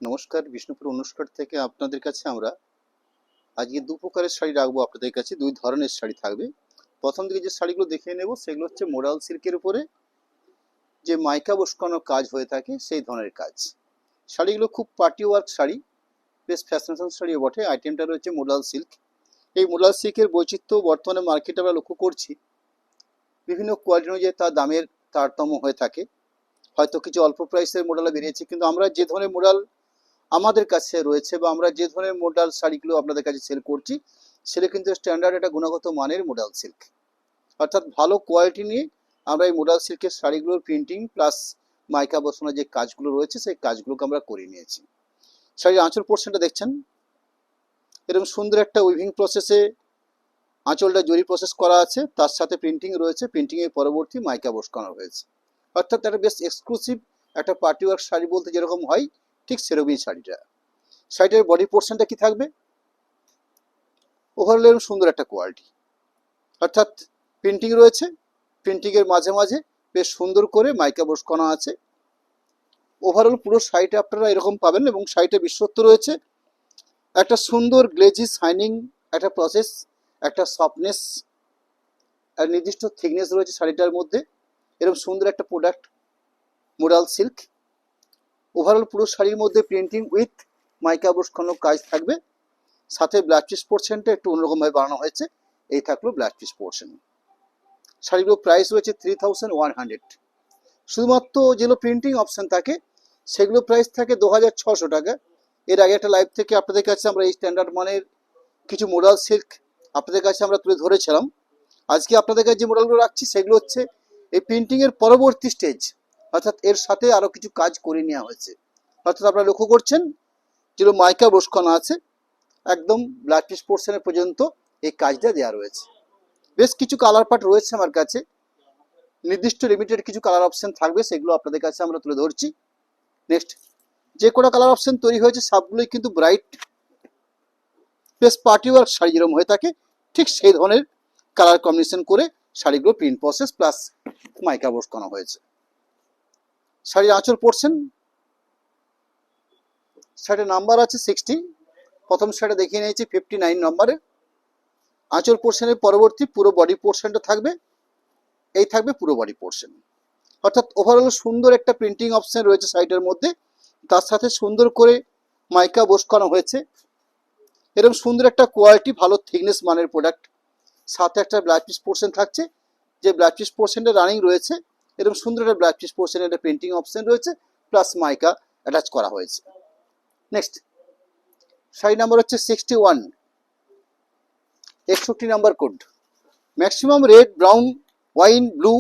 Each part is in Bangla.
নমস্কার, বিষ্ণুপুর অনুষ্কার থেকে আপনাদের কাছে আমরা আজকে দু প্রকারের শাড়ি রাখবো আপনাদের কাছে। দুই ধরনের শাড়ি থাকবে। প্রথম দিকে যে শাড়িগুলো দেখিয়ে নেব সেগুলো হচ্ছে মোডাল সিল্কের উপরে যে মাইকা বসানো কাজ হয়ে থাকে সেই ধরনের কাজ। শাড়িগুলো খুব পার্টি ওয়ার্ক শাড়ি, বেশ ফ্যাশনেবল শাড়িও বটে। আইটেমটা রয়েছে মোডাল সিল্ক। এই মোডাল সিল্কের বৈচিত্র্য বর্তমানে মার্কেটে আমরা লক্ষ্য করছি। বিভিন্ন কোয়ালিটি অনুযায়ী তার দামের তারতম্য হয়ে থাকে। হয়তো কিছু অল্প প্রাইসের মোডালও বেরিয়েছে, কিন্তু আমরা যে ধরনের মোডাল আমাদের কাছে রয়েছে বা আমরা যে ধরনের মোডাল শাড়িগুলো আপনাদের কাছে সেল করছি সেটা কিন্তু স্ট্যান্ডার্ড একটা গুণগত মানের মোডাল সিল্ক, অর্থাৎ ভালো কোয়ালিটি নিয়ে আমরা এই মোডাল সিল্কের শাড়িগুলোর প্রিন্টিং প্লাস মাইকা বসানোর যে কাজগুলো রয়েছে সেই কাজগুলোকে আমরা করে নিয়েছি। শাড়ির আঁচল পোর্শনটা দেখছেন, এরকম সুন্দর একটা উইভিং প্রসেসে আঁচলটা জরি প্রসেস করা আছে, তার সাথে প্রিন্টিং রয়েছে, প্রিন্টিংয়ের পরবর্তী মাইকা বসানো হয়েছে। অর্থাৎ একটা বেশ এক্সক্লুসিভ একটা পার্টি ওয়ার্ক শাড়ি বলতে যেরকম হয় ঠিক সেরকমই শাড়িটা। শাড়িটার বডি পোর্শনটা কি থাকবে, ওভারঅল এরকম সুন্দর একটা কোয়ালিটি, অর্থাৎ প্রিন্টিং রয়েছে, প্রিন্টিংয়ের মাঝে মাঝে বেশ সুন্দর করে মাইকা বসানো আছে। ওভারঅল পুরো শাড়িটা আপনারা এরকম পাবেন এবং শাড়িটা বিশ্বস্ত রয়েছে। একটা সুন্দর গ্লেজি শাইনিং একটা প্রসেস, একটা সফটনেস আর নির্দিষ্ট থিকনেস রয়েছে শাড়িটার মধ্যে। এরকম সুন্দর একটা প্রোডাক্ট মোডাল সিল্ক। ওভারঅল পুরো শাড়ির মধ্যে প্রিন্টিং উইথ মাইকা বসানো কাজ থাকবে, সাথে ব্ল্যাক পিস পোর্শনটা একটু অন্যরকমভাবে বানানো হয়েছে। এই থাকলো ব্ল্যাক পিস পোর্শন। শাড়িগুলো প্রাইস রয়েছে 3100। শুধুমাত্র যেগুলো প্রিন্টিং অপশন থাকে সেগুলো প্রাইস থাকে 2600 টাকা। এর আগে একটা লাইভ থেকে আপনাদের কাছে আমরা এই স্ট্যান্ডার্ড মানের কিছু মোডাল সিল্ক আপনাদের কাছে আমরা তুলে ধরেছিলাম। আজকে আপনাদের কাছে যে মোডালগুলো রাখছি সেগুলো হচ্ছে এই প্রিন্টিংয়ের পরবর্তী স্টেজ, অর্থাৎ এর সাথে আরও কিছু কাজ করে নেওয়া হয়েছে। অর্থাৎ আপনারা লক্ষ্য করছেন যেগুলো মাইকা বসানো আছে একদম ব্ল্যাক পিস পোর্শনের পর্যন্ত এই কাজটা দেওয়া রয়েছে। বেশ কিছু কালার পার্ট রয়েছে আমার কাছে, নির্দিষ্ট লিমিটেড কিছু কালার অপশন থাকবে, সেগুলো আপনাদের কাছে আমরা তুলে ধরছি। নেক্সট যে কোনো কালার অপশন তৈরি হয়েছে সবগুলোই কিন্তু ব্রাইট বেশ পার্টি ওয়ার্ক শাড়ি যেরকম হয়ে থাকে ঠিক সেই ধরনের কালার কম্বিনেশন করে শাড়িগুলো প্রিন্ট প্রসেস প্লাস মাইকা বসানো হয়েছে। শাড়ির আঁচল পোর্শন, শাড়ির নাম্বার আছে 60। প্রথম শাড়ি দেখিয়ে নিয়েছি 59 নম্বরে। আঁচল পোর্শনের পরবর্তী পুরো বডি পোর্শনটা থাকবে, এই থাকবে পুরো বডি পোর্শন। অর্থাৎ ওভারঅল সুন্দর একটা প্রিন্টিং অপশন রয়েছে শাড়িটার মধ্যে, তার সাথে সুন্দর করে মাইকা বসানো হয়েছে। এরকম সুন্দর একটা কোয়ালিটি, ভালো থিকনেস মানের প্রোডাক্ট, সাথে একটা ব্ল্যাক পিস পোর্শন থাকছে, যে ব্ল্যাক পিস পোর্শনটা রানিং রয়েছে। এরকম সুন্দর একটা ব্ল্যাক পিস পোর্শনের একটা প্রিন্টিং অপশন রয়েছে প্লাস মাইকা অ্যাটাচ করা হয়েছে। নেক্সট শাড়ি নাম্বার হচ্ছে 61, 61 number code. Maximum red, brown, wine, blue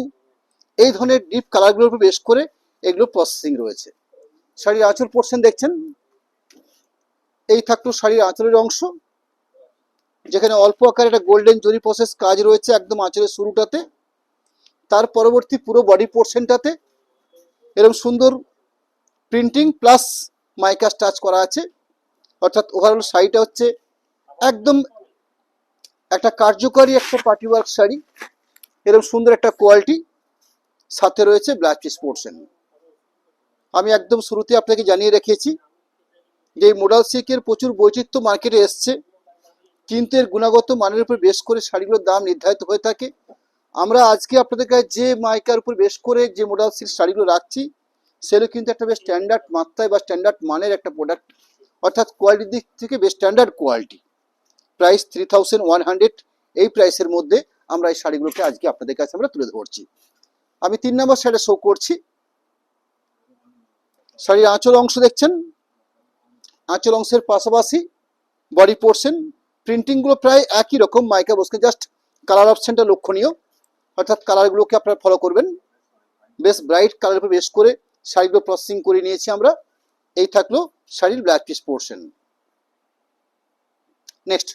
এই ধরনের ডিপ কালারগুলোর উপর বেশ করে এগুলো প্রসেসিং রয়েছে। শাড়ির আঁচল পোর্শন দেখছেন, এই থাকলো শাড়ির আঁচলের অংশ, যেখানে অল্প আকারে একটা গোল্ডেন জরি প্রসেস কাজ রয়েছে একদম আঁচলের শুরুটাতে। তার পরবর্তী পুরো বডি পোর্শনটাতে এরকম সুন্দর প্রিন্টিং প্লাস মাইকা টাচ করা আছে। অর্থাৎ ওভারঅল শাড়িটা হচ্ছে একদম একটা কার্যকরী একটা পার্টি ওয়ার্ক শাড়ি, এরকম সুন্দর একটা কোয়ালিটি, সাথে রয়েছে ব্ল্যাক পিস পোর্শন। আমি একদম শুরুতে আপনাকে জানিয়ে রেখেছি যে এই মোডাল সিল্কের প্রচুর বৈচিত্র্য মার্কেটে এসছে, কিন্তু এর গুণগত মানের উপর বেশ করে শাড়িগুলোর দাম নির্ধারিত হয়ে থাকে। আমরা আজকে আপনাদের কাছে যে মাইকার উপর বেশ করে যে মোডাল সিল্ক শাড়িগুলো রাখছি সেগুলো কিন্তু একটা বেশ স্ট্যান্ডার্ড মাত্রায় বা স্ট্যান্ডার্ড মানের একটা প্রোডাক্ট, অর্থাৎ কোয়ালিটির দিক থেকে বেশ স্ট্যান্ডার্ড কোয়ালিটি। প্রাইস 3100, এই প্রাইসের মধ্যে আমরা এই শাড়িগুলোকে আজকে আপনাদের কাছে আমরা তুলে ধরছি। আমি 3 নম্বর শাড়ি শো করছি। শাড়ির আঁচল অংশ দেখছেন, আঁচল অংশের পাশাপাশি বডি পোর্শন প্রিন্টিংগুলো প্রায় একই রকম মাইকা বসকে, জাস্ট কালার অপশনটা লক্ষণীয়, অর্থাৎ কালারগুলোকে আপনারা ফলো করবেন। বেশ ব্রাইট কালার উপর বেশ করে শাড়িগুলো প্রসেসিং করে নিয়েছি আমরা। এই থাকলো শাড়ির ব্ল্যাক পিস পোর্শন। নেক্সট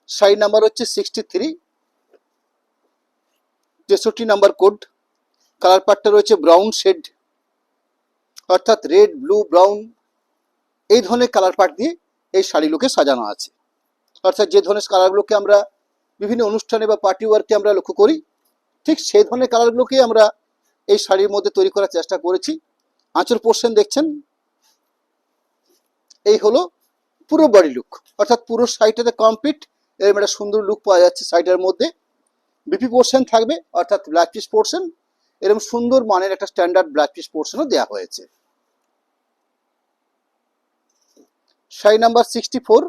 শাড়ির নাম্বার হচ্ছে 63, 63 নাম্বার কোড। কালার পার্টটা রয়েছে ব্রাউন শেড, অর্থাৎ রেড, ব্লু, ব্রাউন এই ধরনের কালার পার্ট দিয়ে এই শাড়িগুলোকে সাজানো আছে। অর্থাৎ যে ধরনের কালারগুলোকে আমরা বিভিন্ন অনুষ্ঠানে বা পার্টি ওয়ার্কে আমরা লক্ষ্য করি ঠিক সেই ধরনের কালারগুলোকেই আমরা এই শাড়ির মধ্যে তৈরি করার চেষ্টা করেছি। আঁচল পোর্শন দেখছেন, এই হলো পুরো বডি লুক, অর্থাৎ পুরো শাড়িটাতে কমপ্লিট এরকম একটা সুন্দর লুক পাওয়া যাচ্ছে। শাড়িটার মধ্যে বিপি পোর্শন থাকবে, অর্থাৎ ব্লাউজ পিস পোর্শন, এরকম সুন্দর মানের একটা স্ট্যান্ডার্ড ব্লাউজ পিস পোর্শনও দেওয়া হয়েছে। শাড়ি নাম্বার 64,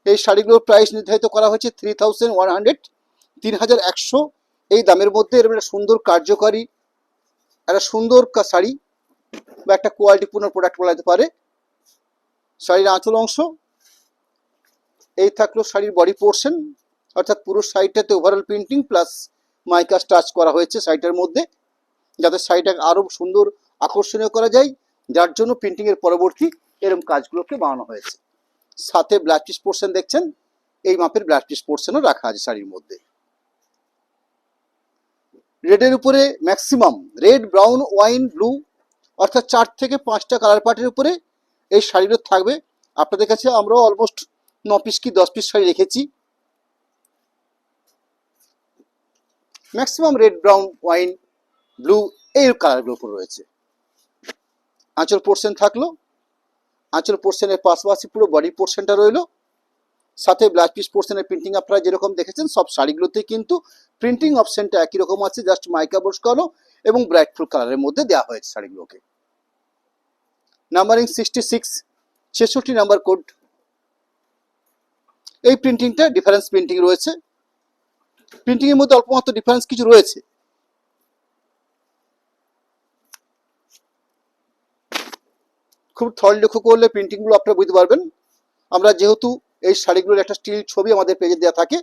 এই শাড়িগুলোর প্রাইস নির্ধারিত করা হয়েছে 3100, 3100 এই দামের মধ্যে। এরকম একটা সুন্দর কার্যকারী একটা সুন্দর শাড়ি বা একটা কোয়ালিটিপূর্ণ প্রোডাক্ট বলা যেতে পারে। শাড়ির আঁচল অংশ, এই থাকলো শাড়ির বডি পোর্শন, অর্থাৎ পুরো শাড়িটাতে overall printing plus mica touch করা হয়েছে শাড়িটার মধ্যে, যাতে শাড়িটাকে আরও সুন্দর আকর্ষণীয় করা যায়, যার জন্য প্রিন্টিংয়ের পরবর্তী এরকম কাজগুলোকে বানানো হয়েছে। সাথে ব্লাউজ পিস পোর্শন দেখছেন, এই মাপের ব্লাউজ পিস পোর্শনও রাখা আছে শাড়ির মধ্যে। রেডের উপরে maximum red, brown, wine, blue, অর্থাৎ 4 থেকে 5টা কালার পার্টের উপরে এই শাড়িগুলো থাকবে। আপনাদের কাছে আমরাও অলমোস্ট 9 পিস কি 10 পিস শাড়ি রেখেছি। Maximum red, brown, wine, blue এই কালারগুলোর উপর রয়েছে। আঁচল পোর্শন থাকলো, আঁচল পোর্শনের পাশাপাশি পুরো বডি পোর্শনটা রইলো, সাথে ব্লাউজ পিস পোর্শনের প্রিন্টিং আপনারা যেরকম দেখেছেন সব শাড়িগুলোতে কিন্তু প্রিন্টিং অপশনটা একই রকম আছে, জাস্ট মাইকা বসানো এবং ব্রাইটফুল কালারের মধ্যে দেওয়া হয়েছে শাড়িগুলোকে। Numbering 66, 66 number code. এই প্রিন্টিংটা ডিফারেন্স প্রিন্টিং রয়েছে, প্রিন্টিংয়ের মধ্যে অল্পমাত্র ডিফারেন্স কিছু রয়েছে। খুব থল লক্ষ্য করলে প্রিন্টিংগুলো আপনারা বুঝতে পারবেন। আমরা যেহেতু এই শাড়িগুলোর একটা স্টিল ছবি আমাদের পেজে দেওয়া থাকে,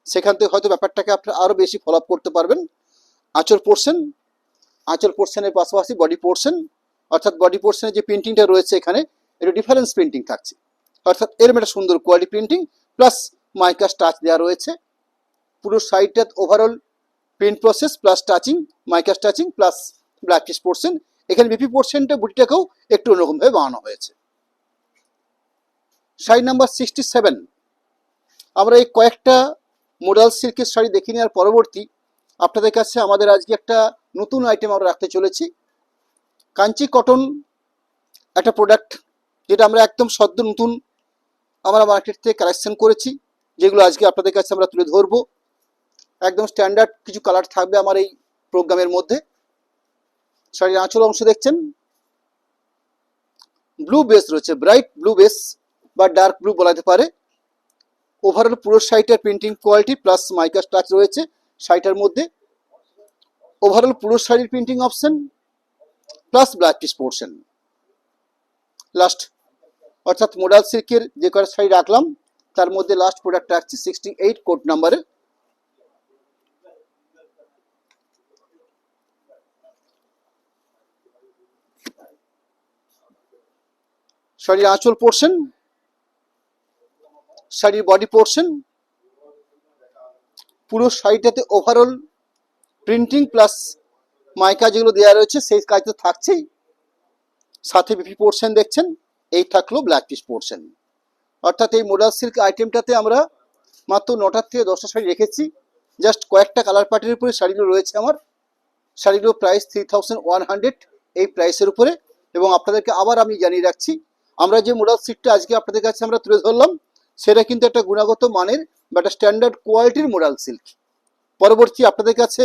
সেখান থেকে হয়তো ব্যাপারটাকে আপনারা আরও বেশি ফলো আপ করতে পারবেন। আঁচল পোর্শন, আঁচল পোর্শনের পাশাপাশি বডি পোর্শন, অর্থাৎ বডি পোর্শনের যে প্রিন্টিংটা রয়েছে এখানে এটা ডিফারেন্স প্রিন্টিং থাকছে, অর্থাৎ এরকম একটা সুন্দর quality printing plus mica touch দেওয়া রয়েছে। পুরো শাড়িটা overall print process plus touching, mica touching plus blouse piece portion. এখানে বিপি পোর্শনটা বুটিটাকেও একটু অন্যরকমভাবে বানানো হয়েছে। শাড়ি নাম্বার 67, আমরা এই কয়েকটা মোডাল সিল্কের শাড়ি দেখে নেওয়ার পরবর্তী আপনাদের কাছে আমাদের আজকে একটা নতুন আইটেম আমরা রাখতে চলেছি। কাঞ্চি কটন একটা প্রোডাক্ট, যেটা আমরা একদম সদ্য নতুন আমরা মার্কেট থেকে কালেকশন করেছি, যেগুলো আজকে আপনাদের কাছে আমরা তুলে ধরবো। একদম স্ট্যান্ডার্ড কিছু কালার থাকবে আমার এই প্রোগ্রামের মধ্যে। শাড়ির আঁচল অংশ দেখছেন, ব্লু বেস রয়েছে, ব্রাইট ব্লু বেস বা ডার্ক ব্লু বলা যেতে পারে। ওভারঅল পুরো শাড়িটার printing quality plus mica touch রয়েছে শাড়িটার মধ্যে। ওভারঅল পুরো শাড়ির printing option plus blouse piece portion. Last, অর্থাৎ মোডাল সিল্কের যে কটা শাড়ি রাখলাম তার মধ্যে লাস্ট প্রোডাক্ট রাখছি 68 কোড নাম্বারের। শাড়ির আঁচল পোর্শন, শাড়ির বডি পোর্শন, পুরো শাড়িটাতে ওভারঅল প্রিন্টিং প্লাস মাইকা যেগুলো দেওয়া রয়েছে সেই কাজ তো থাকছেই, সাথে বিপি পোর্শন দেখছেন, এই থাকলো ব্লাউজ পিস পোর্শন। অর্থাৎ এই মোডাল সিল্ক আইটেমটাতে আমরা মাত্র 9টা থেকে 10টা শাড়ি রেখেছি, জাস্ট কয়েকটা কালার পার্টির উপরে শাড়িগুলো রয়েছে আমার। শাড়িগুলোর প্রাইস 3100 এই প্রাইসের উপরে। এবং আপনাদেরকে আবার আমি জানিয়ে রাখছি, আমরা যে মোডাল সিল্কটা আজকে আপনাদের কাছে আমরা তুলে ধরলাম সেটা কিন্তু একটা গুণগত মানের বা একটা স্ট্যান্ডার্ড কোয়ালিটির মোডাল সিল্ক। পরবর্তী আপনাদের কাছে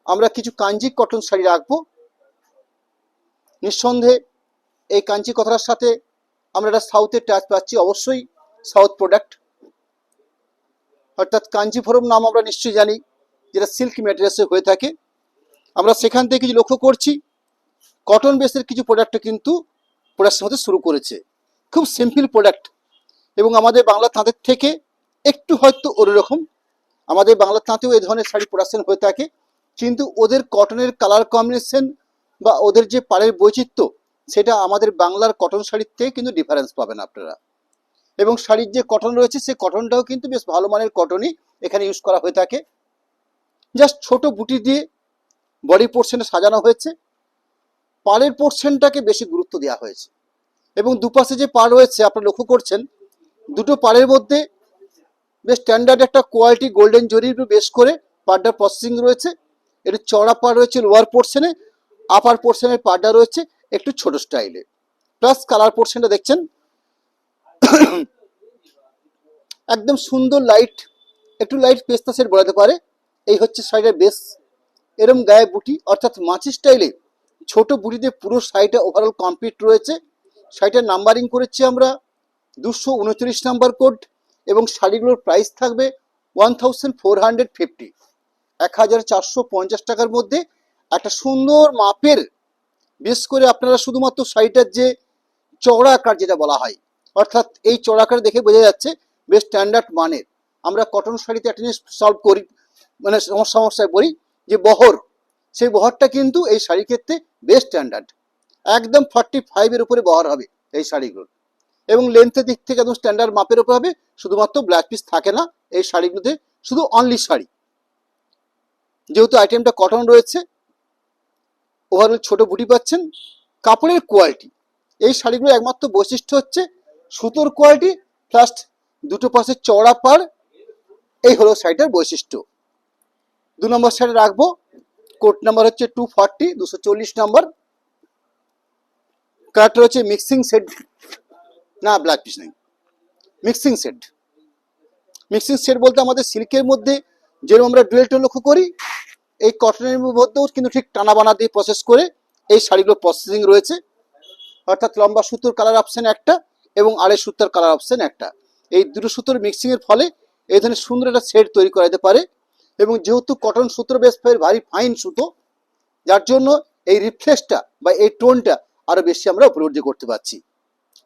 আমরা কিছু কাঞ্জি কটন শাড়ি রাখবো। নিঃসন্দেহে এই কাঞ্চি কথাটার সাথে আমরা একটা সাউথের টাচ পাচ্ছি, অবশ্যই সাউথ প্রোডাক্ট, অর্থাৎ কাঞ্জিভরম নাম আমরা নিশ্চয়ই জানি, যেটা সিল্ক ম্যাটেরিয়ালসে হয়ে থাকে। আমরা সেখান থেকে কিছু লক্ষ্য করছি কটন বেসের কিছু প্রোডাক্টও কিন্তু প্রোডাক্টের মধ্যে শুরু করেছে। খুব সিম্পল প্রোডাক্ট এবং আমাদের বাংলা তাঁতের থেকে একটু হয়তো অন্যরকম। আমাদের বাংলা তাঁতেও এই ধরনের শাড়ি প্রোডাকশন হয়ে থাকে, কিন্তু ওদের কটনের কালার কম্বিনেশন বা ওদের যে পাড়ের বৈচিত্র্য সেটা আমাদের বাংলার কটন শাড়ির থেকে কিন্তু ডিফারেন্স পাবেন আপনারা। এবং শাড়ির যে কটন রয়েছে সেই কটনটাও কিন্তু বেশ ভালো মানের কটনই এখানে ইউজ করা হয়ে থাকে। জাস্ট ছোট বুটি দিয়ে বডি পোর্শনে সাজানো হয়েছে, পাড়ের পোর্শনটাকে বেশি গুরুত্ব দেওয়া হয়েছে। এবং দুপাশে যে পাড় রয়েছে আপনারা লক্ষ্য করছেন, দুটো পাড়ের মধ্যে বেশ স্ট্যান্ডার্ড একটা কোয়ালিটি গোল্ডেন জরির বেশ করে পাড়টা প্রসেসিং রয়েছে। একটু চড়া পাড় রয়েছে লোয়ার পোর্শনে, আপার পোর্শনের পাড়টা রয়েছে একটু ছোট স্টাইলে। প্লাস কালার পোর্শনটা দেখছেন একদম সুন্দর লাইট, একটু লাইট পেস্তা শেড বলাতে পারে। এই হচ্ছে শাড়িটার বেস। এরম গায়ে বুটি অর্থাৎ মাছি স্টাইলে ছোট বুটিতে পুরো শাড়িটা ওভারঅল কমপ্লিট রয়েছে। শাড়িটার নাম্বারিং করেছি আমরা 239 নাম্বার কোড এবং শাড়িগুলোর প্রাইস থাকবে 1450, 1450 টাকার মধ্যে একটা সুন্দর মাপের, বিশেষ করে আপনারা শুধুমাত্র শাড়িটার যে চওড়া আকার যেটা বলা হয়, অর্থাৎ এই চওড়া আকার দেখে বোঝা যাচ্ছে বেশ স্ট্যান্ডার্ড মানের। আমরা কটন শাড়িতে একটা জিনিস সলভ করি, মানে সমস্যায় পড়ি যে বহর, সেই বহরটা কিন্তু এই শাড়ির ক্ষেত্রে বেশ স্ট্যান্ডার্ড, একদম 45-এর উপরে বহর হবে এই শাড়িগুলোর, এবং লেন্থের দিক থেকে একদম স্ট্যান্ডার্ড মাপের উপর হবে। শুধুমাত্র ব্ল্যাক পিস থাকে না এই শাড়িগুলোতে, শুধু অনলি শাড়ি, যেহেতু আইটেমটা কটন রয়েছে। ওভারঅল ছোট বুটি পাচ্ছেন। কাপড়ের কোয়ালিটি, এই শাড়িগুলোর একমাত্র বৈশিষ্ট্য হচ্ছে সুতোর কোয়ালিটি প্লাস দুটো পাশে চওড়া পাড়, এই হলো শাড়িটার বৈশিষ্ট্য। 2 নম্বর শাড়ি রাখবো, কোড নাম্বার হচ্ছে 240, 240 নাম্বার। কালারটা হচ্ছে মিক্সিং সেট, না ব্ল্যাক পিস নেই, মিক্সিং সেট। মিক্সিং সেট বলতে আমাদের সিল্কের মধ্যে যেরকম আমরা ডুয়েল টোন লক্ষ্য করি, এই কটনের মধ্যেও কিন্তু ঠিক টানা বানা দিয়ে প্রসেস করে এই শাড়িগুলো প্রসেসিং রয়েছে। অর্থাৎ লম্বা সুতোর কালার অপশন একটা এবং আড়াই সুতোর কালার অপশন একটা, এই দুটো সুতোর মিক্সিংয়ের ফলে এই ধরনের সুন্দর একটা সেট তৈরি করা যেতে পারে। এবং যেহেতু কটন সুতোর বেশ ভারী ফাইন সুতো, যার জন্য এই রিফ্লেক্সটা বা এই টোনটা আরও বেশি আমরা উপলব্ধি করতে পারছি।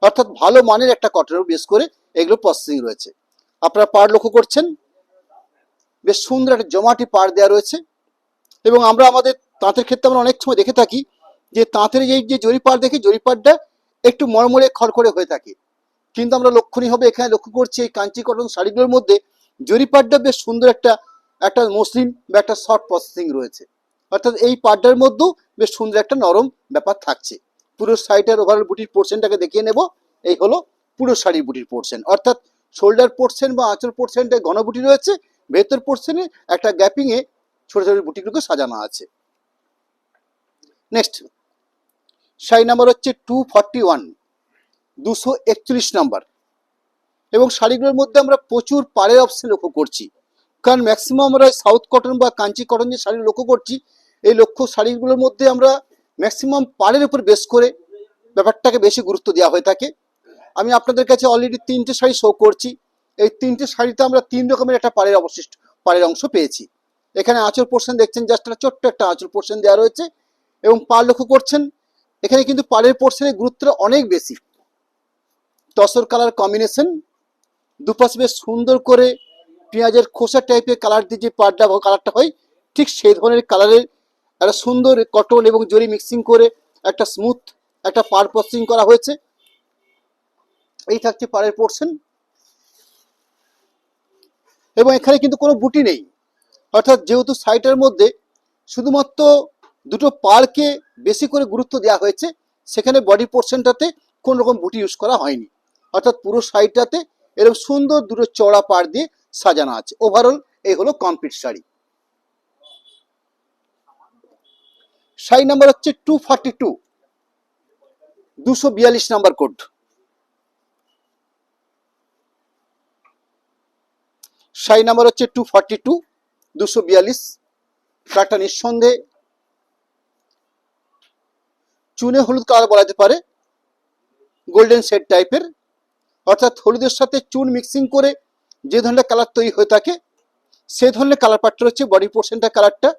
অর্থাৎ ভালো মানের একটা কটনের বেস করে এগুলো প্রসেসিং রয়েছে। আপনারা পাড় লক্ষ্য করছেন, বেশ সুন্দর একটা জমাটি পাড় দেওয়া রয়েছে। এবং আমরা আমাদের তাঁতের ক্ষেত্রে আমরা অনেক সময় দেখে থাকি যে তাঁতের এই যে জরি পাড় দেখি, জরি পাড়টা একটু মরমরে খড়খড়ে হয়ে থাকে, কিন্তু আমরা লক্ষণীয়ভাবে এখানে লক্ষ্য করছি এই কাঞ্চি কটন শাড়িগুলোর মধ্যে জরি পাড়টা বেশ সুন্দর একটা একটা মসলিন বা একটা সফট প্রসেসিং রয়েছে। অর্থাৎ এই পাড়টার মধ্যেও বেশ সুন্দর একটা নরম ব্যাপার থাকছে। পুরো শাড়িটার ওভারঅল বুটির পোর্শনটাকে দেখিয়ে নেব। এই হলো পুরো শাড়ির বুটির পোর্শন, অর্থাৎ শোল্ডার পোর্শন বা আঁচল পোর্শনটা ঘন বুটি রয়েছে, ভেতর পোর্শনে একটা গ্যাপিংয়ে ছোট ছোট বুটিগুলোকে সাজানো আছে। নেক্সট শাড়ি নাম্বার হচ্ছে 241, 241 নাম্বার। এবং শাড়িগুলোর মধ্যে আমরা প্রচুর পাড়ের অপশন লক্ষ্য করছি, কারণ ম্যাক্সিমাম আমরা সাউথ কটন বা কাঞ্চি কটন যে শাড়ি লক্ষ্য করছি, এই শাড়িগুলোর মধ্যে আমরা ম্যাক্সিমাম পাড়ের উপর বেস করে ব্যাপারটাকে বেশি গুরুত্ব দেওয়া হয়ে থাকে। আমি আপনাদের কাছে অলরেডি 3টে শাড়ি শো করছি। এই 3টে শাড়িতে আমরা 3 রকমের একটা পাড়ের অংশ পেয়েছি। এখানে আঁচল পোর্শন দেখছেন, জাস্ট একটা ছোট্ট একটা আঁচল পোর্শন দেওয়া রয়েছে। এবং পাড় লক্ষ্য করছেন, এখানে কিন্তু পাড়ের পোর্শনের গুরুত্বটা অনেক বেশি। তসর কালার কম্বিনেশন, দুপাশে বেশ সুন্দর করে পেঁয়াজের খোসা টাইপের কালার দিয়ে যে কালারটা হয়, ঠিক সেই ধরনের কালারের একটা সুন্দর কটন এবং জরি মিক্সিং করে একটা স্মুথ একটা পাড় প্রসেসিং করা হয়েছে। এই থাকছে পাড়ের পোর্শন। এবং এখানে কিন্তু কোনো বুটি নেই, অর্থাৎ যেহেতু শাড়িটার মধ্যে শুধুমাত্র দুটো পাড়কে বেশি করে গুরুত্ব দেওয়া হয়েছে, সেখানে বডি পোর্শনটাতে কোনো রকম বুটি ইউজ করা হয়নি। অর্থাৎ পুরো শাড়িটাতে এরকম সুন্দর দুটো চড়া পাড় দিয়ে সাজানো আছে। ওভারঅল এই হলো কমপ্লিট শাড়ি। শাড়ি নাম্বার হচ্ছে 242, 242 নাম্বার কোড। শাড়ি নাম্বার হচ্ছে 242, 242। কালারটা নিঃসন্দেহে চুনে হলুদ কালার বলা যেতে পারে, গোল্ডেন শেড টাইপের। অর্থাৎ হলুদের সাথে চুন মিক্সিং করে যে ধরনের কালার তৈরি হয়ে থাকে, সেই ধরনের কালার পার্টটা হচ্ছে বডি পোর্শনটা কালারটা।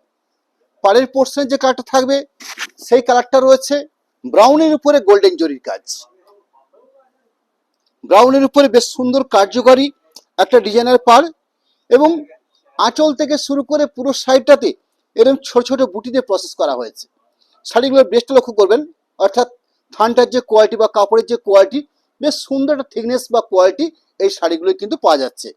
পাড়ের পোর্শনের যে কালারটা থাকবে, সেই কালারটা রয়েছে ব্রাউনের উপরে গোল্ডেন জরির কাজ। ব্রাউনের উপরে বেশ সুন্দর কার্যকরী একটা ডিজাইনের পাড়, এবং আঁচল থেকে শুরু করে পুরো শাড়িটাতে এরকম ছোট ছোট বুটিতে প্রসেস করা হয়েছে। শাড়িগুলোর বেশটা লক্ষ্য করবেন, অর্থাৎ থানটার যে কোয়ালিটি বা কাপড়ের যে কোয়ালিটি, বেশ সুন্দর একটা থিকনেস বা কোয়ালিটি এই শাড়িগুলোই কিন্তু পাওয়া যাচ্ছে।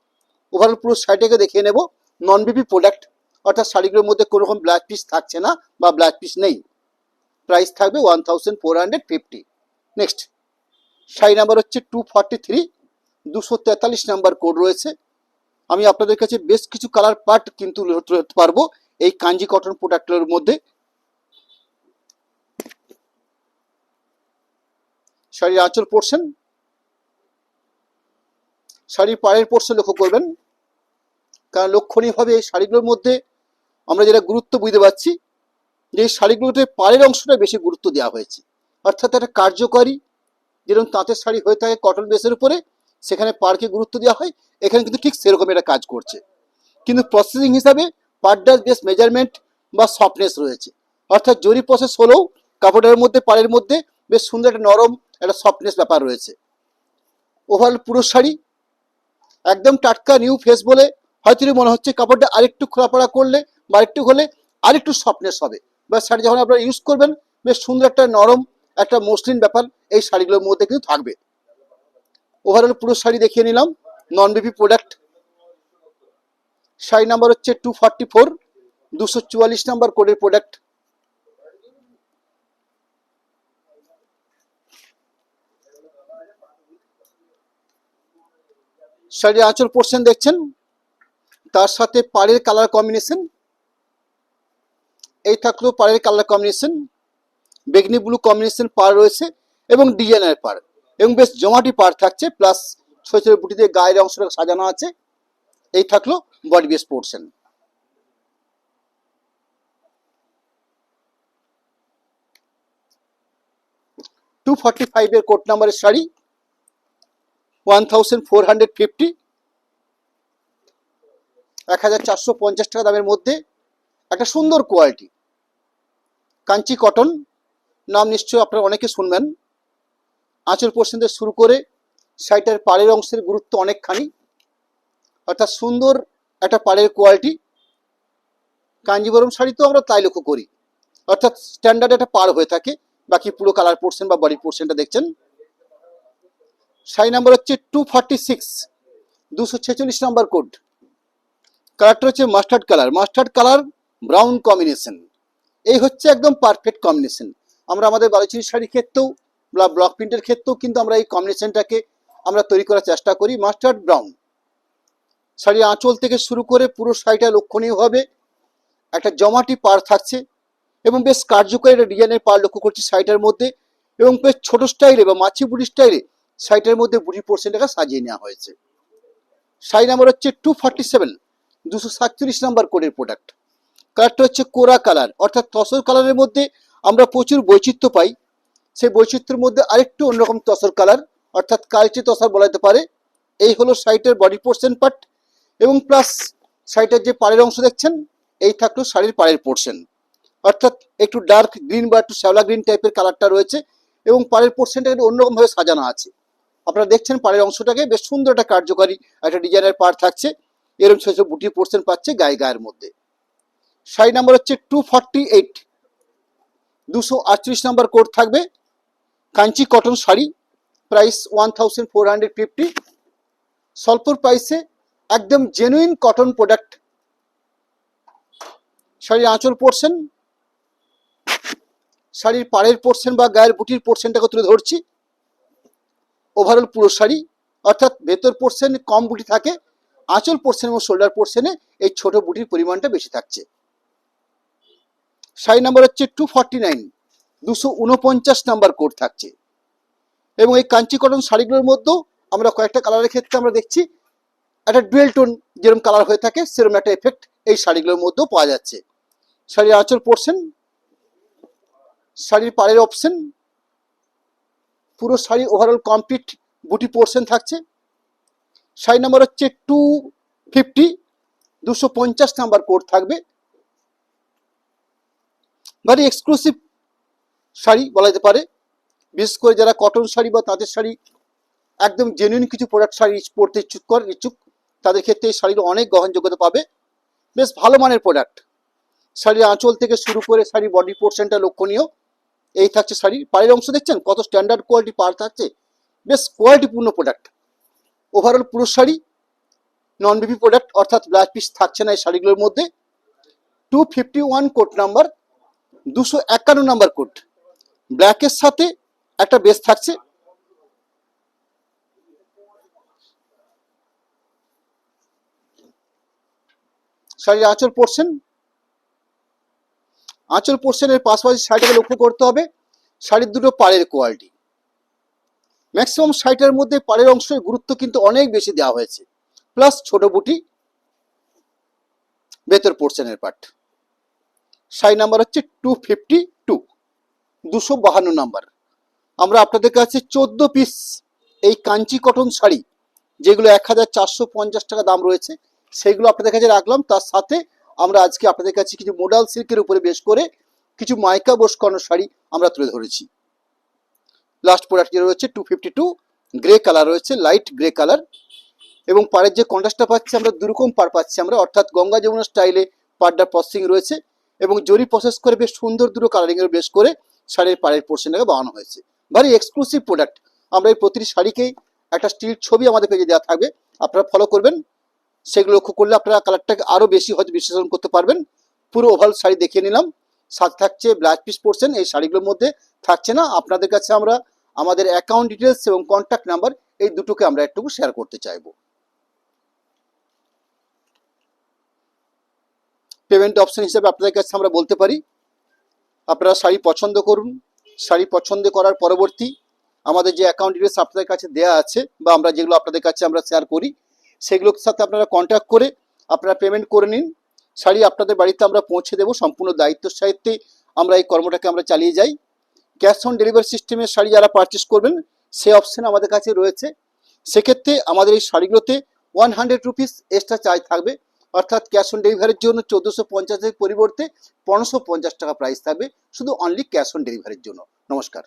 ওভারঅল পুরো শাড়িটাকে দেখিয়ে নেব। নন বিপি প্রোডাক্ট, অর্থাৎ শাড়িগুলোর মধ্যে কোনো রকম ব্ল্যাক পিস থাকছে না বা ব্ল্যাক পিস নেই। প্রাইস থাকবে 1450। নেক্সট শাড়ি নাম্বার হচ্ছে 243, 243 নাম্বার কোড রয়েছে। আমি আপনাদের কাছে বেশ কিছু কালার পার্ট কিন্তু ধরতে পারবো এই কাঞ্জি কটন প্রোডাক্টের মধ্যে। শাড়ির আঁচল পোর্শন, শাড়ির পাড়ের পোর্শন লক্ষ্য করবেন, কারণ লক্ষণীয়ভাবে এই শাড়িগুলোর মধ্যে আমরা যেটা গুরুত্ব বুঝতে পারছি যে এই শাড়িগুলোতে পাড়ের অংশটা বেশি গুরুত্ব দেওয়া হয়েছে, অর্থাৎ একটা কার্যকরী যেরকম তাঁতের শাড়ি হয়ে থাকে কটন বেসের উপরে, সেখানে পাড়কে গুরুত্ব দেওয়া হয়, এখানে কিন্তু ঠিক সেরকম একটা কাজ করছে। কিন্তু প্রসেসিং হিসাবে পাড়টার বেশ মেজারমেন্ট বা সফটনেস রয়েছে, অর্থাৎ জরি প্রসেস হলেও কাপড়ের মধ্যে পাড়ের মধ্যে বেশ সুন্দর একটা নরম একটা সফটনেস ব্যাপার রয়েছে। ওভারঅল পুরো শাড়ি একদম টাটকা নিউ ফেস বলে হয়তো মনে হচ্ছে, কাপড়টা আরেকটু খোলাপড়া করলে বা আরেকটু হলে আরেকটু সফটনেস হবে, বা শাড়ি যখন আপনারা ইউজ করবেন বেশ সুন্দর একটা নরম একটা মসলিন ব্যাপার এই শাড়িগুলোর মধ্যে কিন্তু থাকবে। ওভারঅল পুরো শাড়ি দেখিয়ে নিলাম, নন বিপি প্রোডাক্ট। শাড়ি নাম্বার হচ্ছে 244, 244 নাম্বার কোডের প্রোডাক্ট। শাড়ির আঁচল পোর্শন দেখছেন, তার সাথে পাড়ের কালার কম্বিনেশন, এই থাকলো পাড়ের কালার কম্বিনেশন, বেগনি ব্লু কম্বিনেশন পাড় রয়েছে এবং ডিজাইনের পাড়, এবং বেশ জমাটি পাড় থাকছে, প্লাস ছোট ছোট বুটি দিয়ে গায়ের অংশটা সাজানো আছে। এই থাকলো বডি বেস পোর্শন। টু 45 এর কোট নাম্বারের শাড়ি, 1450, 1450 টাকা দামের মধ্যে একটা সুন্দর কোয়ালিটি কাঞ্চি কটন, নাম নিশ্চয়ই আপনারা অনেকে শুনবেন। আঁচল পোর্শন থেকে শুরু করে শাড়িটার পাড়ের অংশের গুরুত্ব অনেকখানি, অর্থাৎ সুন্দর একটা পাড়ের কোয়ালিটি। কাঞ্জিবরম শাড়ি তো আমরা তাই লক্ষ্য করি, অর্থাৎ স্ট্যান্ডার্ড একটা পাড় হয়ে থাকে, বাকি পুরো কালার পোর্শন বা বডি পোর্শনটা দেখছেন। শাড়ি নাম্বার হচ্ছে 246, 246 নাম্বার কোড। কালারটা হচ্ছে mustard colour, mustard colour brown combination, এই হচ্ছে একদম পারফেক্ট কম্বিনেশন। আমরা আমাদের বালুচিরি শাড়ির ক্ষেত্রেও বা ব্লক প্রিন্টের ক্ষেত্রেও কিন্তু আমরা এই কম্বিনেশনটাকে আমরা তৈরি করার চেষ্টা করি। মাস্টার্ড ব্রাউন শাড়ির আঁচল থেকে শুরু করে পুরো শাড়িটা লক্ষণীয়ভাবে একটা জমাটি পাড় থাকছে এবং বেশ কার্যকরী একটা ডিজাইনের পাড় লক্ষ্য করছি শাড়িটার মধ্যে, এবং বেশ ছোট স্টাইলে বা মাছি বুড়ি স্টাইলে শাড়িটার মধ্যে বুড়ি পোর্শনটাকে সাজিয়ে নেওয়া হয়েছে। শাড়ি নাম্বার হচ্ছে 247, 247 নাম্বার কোডের প্রোডাক্ট। কালারটা হচ্ছে কোরা কালার, অর্থাৎ তসর কালারের মধ্যে আমরা প্রচুর বৈচিত্র্য পাই, সেই বৈচিত্র্যের মধ্যে আরেকটু অন্যরকম তসর কালার, অর্থাৎ কালচে তসর বলা যেতে পারে। এই হলো শাড়িটার বডি পোর্শন পার্ট, এবং প্লাস শাড়িটার যে পাড়ের অংশ দেখছেন, এই থাকলো শাড়ির পাড়ের পোর্শন, অর্থাৎ একটু ডার্ক গ্রিন বা একটু শ্যাওলা গ্রিন টাইপের কালারটা রয়েছে, এবং পাড়ের পোর্শনটা একটু অন্যরকমভাবে সাজানো আছে। আপনারা দেখছেন পাড়ের অংশটাকে বেশ সুন্দর একটা কার্যকারী একটা ডিজাইনের পাড় থাকছে, এরকম ছোট ছোট বুটি পোর্শন পাচ্ছে গায়ের মধ্যে। শাড়ি নাম্বার হচ্ছে 248, 248 নাম্বার কোড থাকবে। কাঞ্চি কটন শাড়ি, প্রাইস 1450, স্বল্প প্রাইসে একদম জেনুইন কটন প্রোডাক্ট। শাড়ির আঁচল পোর্শন, শাড়ির পাড়ের পোর্শন বা গায়ের বুটির পোর্শনটাকে তুলে ধরছি। ওভারঅল পুরো শাড়ি, অর্থাৎ ভেতর পোর্শনে কম বুটি থাকে, আঁচল পোর্শন এবং শোল্ডার পোর্শনে এই ছোট বুটির পরিমাণটা বেশি থাকছে। শাড়ি নাম্বার হচ্ছে 249, 249 নাম্বার কোড থাকছে। এবং এই কাঞ্চি কটন শাড়িগুলোর মধ্যেও আমরা কয়েকটা কালারের ক্ষেত্রে আমরা দেখছি একটা ডুয়েল টোন যেরকম কালার হয়ে থাকে সেরকম একটা এফেক্ট এই শাড়িগুলোর মধ্যেও পাওয়া যাচ্ছে। শাড়ির আঁচল পোর্শন, শাড়ির পাড়ের অপশন, পুরো শাড়ি ওভারঅল কমপ্লিট বুটি পোর্শন থাকছে। শাড়ি নাম্বার হচ্ছে 250, 250 নাম্বার কোড থাকবে। ভারী এক্সক্লুসিভ শাড়ি বলা যেতে পারে, বিশেষ করে যারা কটন শাড়ি বা তাঁতের শাড়ি একদম জেনুইন কিছু প্রোডাক্ট শাড়ি পরতে ইচ্ছুক তাদের ক্ষেত্রে এই শাড়ির অনেক গ্রহণযোগ্যতা পাবে, বেশ ভালো মানের প্রোডাক্ট। শাড়ির আঁচল থেকে শুরু করে শাড়ির বডি পোর্শনটা লক্ষণীয়। এই থাকছে শাড়ির পাড়ের অংশ, দেখছেন কত স্ট্যান্ডার্ড কোয়ালিটি পাড় থাকছে, বেশ কোয়ালিটিপূর্ণ প্রোডাক্ট। ওভারঅল পুরো শাড়ি নন বিপি প্রোডাক্ট, অর্থাৎ ব্লাউজ পিস থাকছে না এই শাড়িগুলোর মধ্যে। 251 কোড নাম্বার, 251 নাম্বার কোড, ব্ল্যাকের সাথে একটা বেস থাকছে। শাড়ির আঁচল পোর্শন, আঁচল পোর্শনের পাশাপাশি শাড়িটাকে লক্ষ্য করতে হবে শাড়ির দুটো পাড়ের কোয়ালিটি। ম্যাক্সিমাম শাড়িটার মধ্যে পাড়ের অংশের গুরুত্ব কিন্তু অনেক বেশি দেওয়া হয়েছে, প্লাস ছোট বুটি ভেতর পোর্শনের পার্ট। শাড়ি নাম্বার হচ্ছে 252, 252 নাম্বার। আমরা আপনাদের কাছে 14 পিস এই কাঞ্চি কটন শাড়ি, যেগুলো 1450 টাকা দাম রয়েছে, সেইগুলো আপনাদের কাছে রাখলাম। তার সাথে আমরা আজকে আপনাদের কাছে কিছু মোডাল সিল্কের উপরে বেশ করে কিছু মাইকা বোস করানো শাড়ি আমরা তুলে ধরেছি। লাস্ট প্রোডাক্ট যেটা রয়েছে 252, গ্রে কালার রয়েছে, লাইট গ্রে কালার, এবং পাড়ের যে কন্ট্রাস্টটা পাচ্ছি আমরা দুরকম পাড় পাচ্ছি আমরা, অর্থাৎ গঙ্গা যমুনা স্টাইলে পাড়টা প্রসেসিং রয়েছে এবং জরি প্রসেস করে বেশ সুন্দর দুটো কালারিংয়ের বেশ করে শাড়ির পাড়ের পোর্শনটাকে বানানো হয়েছে। ভারী এক্সক্লুসিভ প্রোডাক্ট। আমরা এই প্রতিটি শাড়িকেই একটা স্টিল ছবি আমাদের পেজে দেওয়া থাকবে, আপনারা ফলো করবেন। সেগুলো লক্ষ্য করলে আপনারা কালারটাকে আরও বেশি হয়তো বিশ্লেষণ করতে পারবেন। পুরো ওভারঅল শাড়ি দেখিয়ে নিলাম। সাথে থাকছে ব্লাউজ পিস পোর্শন, এই শাড়িগুলোর মধ্যে থাকছে না। আপনাদের কাছে আমরা আমাদের অ্যাকাউন্ট ডিটেলস এবং কন্ট্যাক্ট নাম্বার এই দুটোকে আমরা একটু শেয়ার করতে চাইবো। পেমেন্ট অপশন হিসেবে আপনাদের কাছে আমরা বলতে পারি, আপনারা শাড়ি পছন্দ করুন। শাড়ি পছন্দ করার পরবর্তী আমাদের যে অ্যাকাউন্ট ডিটেলস আপনাদের কাছে দেওয়া আছে বা আমরা যেগুলো আপনাদের কাছে আমরা শেয়ার করি, সেগুলোর সাথে আপনারা কন্ট্যাক্ট করে আপনারা পেমেন্ট করে নিন। শাড়ি আপনাদের বাড়িতে আমরা পৌঁছে দেবো। সম্পূর্ণ দায়িত্বের সাথে আমরা এই কর্মটাকে আমরা চালিয়ে যাই। ক্যাশ অন ডেলিভারি সিস্টেমের শাড়ি যারা পারচেস করবেন, সেই অপশন আমাদের কাছে রয়েছে। সেক্ষেত্রে আমাদের এই শাড়িগুলোতে 100 রুপিস এক্সট্রা চার্জ থাকবে, অর্থাৎ ক্যাশ অন ডেলিভারির জন্য 1450 এর পরিবর্তে 1550 টাকা প্রাইস থাকবে, শুধু অনলি ক্যাশ অন ডেলিভারির জন্য। নমস্কার।